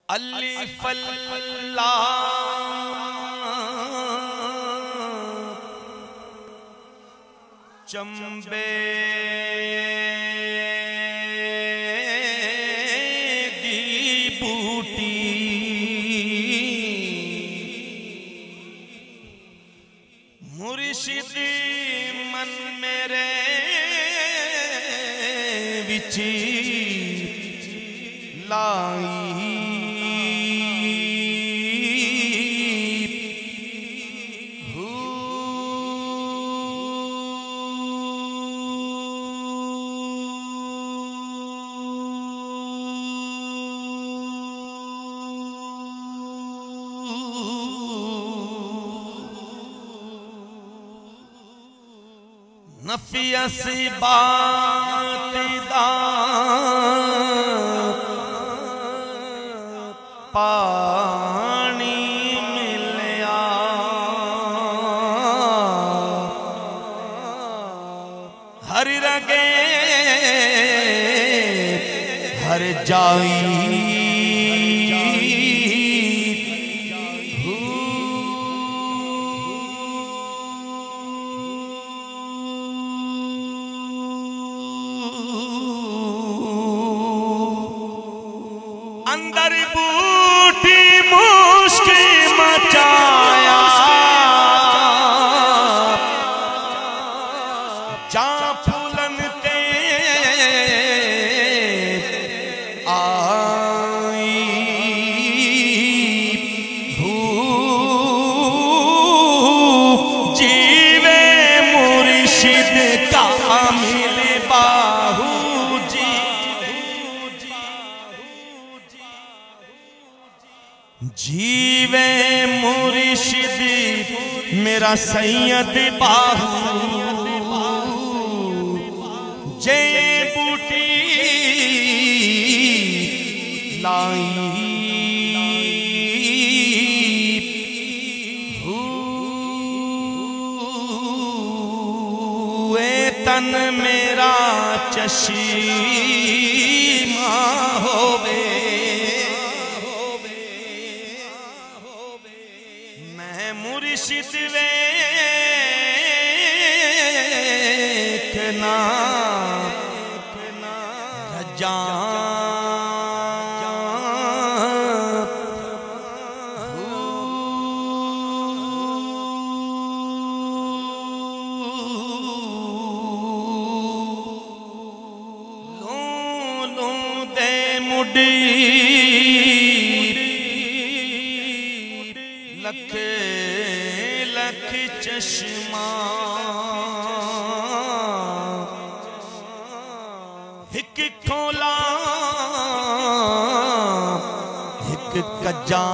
अलिफ लाम चंबे दी बूटी मुर्शिद मन मेरे विच लाई नफियस बात दा पानी मिलया हर रगे हर जाई अंदर बूटी मुश्किल मचाया जा फूलन ते आई जीवे मुर्शिद कामिल बाहू जीवे मुर्शिद मेरा सैयद बाहू जे बूटी लाई हुए तन मेरा चशीमा होवे मुर्शिद वेखना रजा लू दे मुड़ी लख लख चश्मा हिक खोला हिक कजा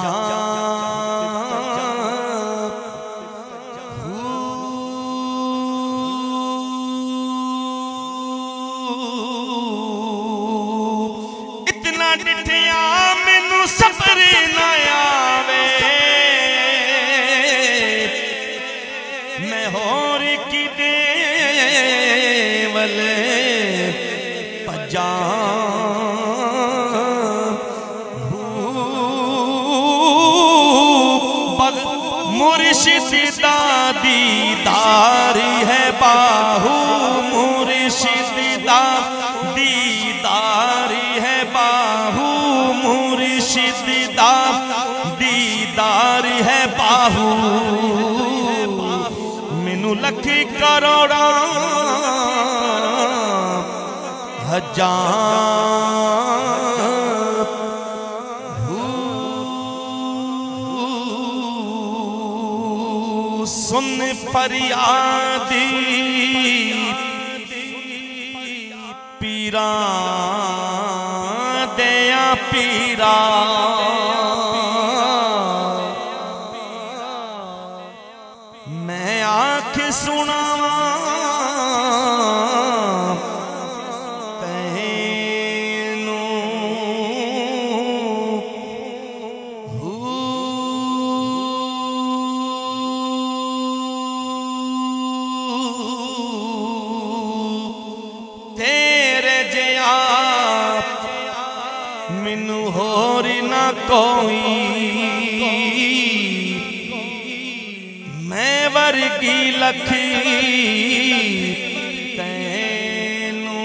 इतना डिठिया मैनू सब्र ना आवे मैं होर की देवल पजा मुर्शिद दा दीदार है बाहू मुर्शिद दा दीदार है बाहू मुर्शिद दा दीदार है बाहू मैनू लख करोड़ा हजार सुन फरियादी पीरा दया पीरा मैं आँख सुनावा तैनू कोई मैं वर्गी लखीर तैनू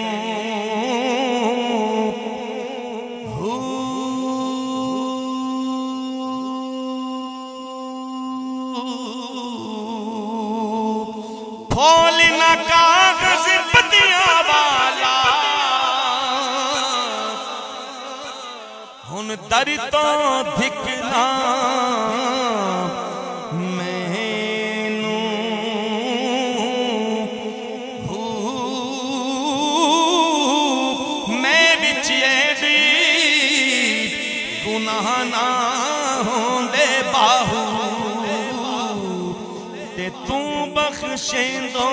फूल ना कागज पतियां वाला हुन दर तो धिकना मैनू मैं विच एडी गुनाह ना होंदे बाहू ते तू बख्शेंदो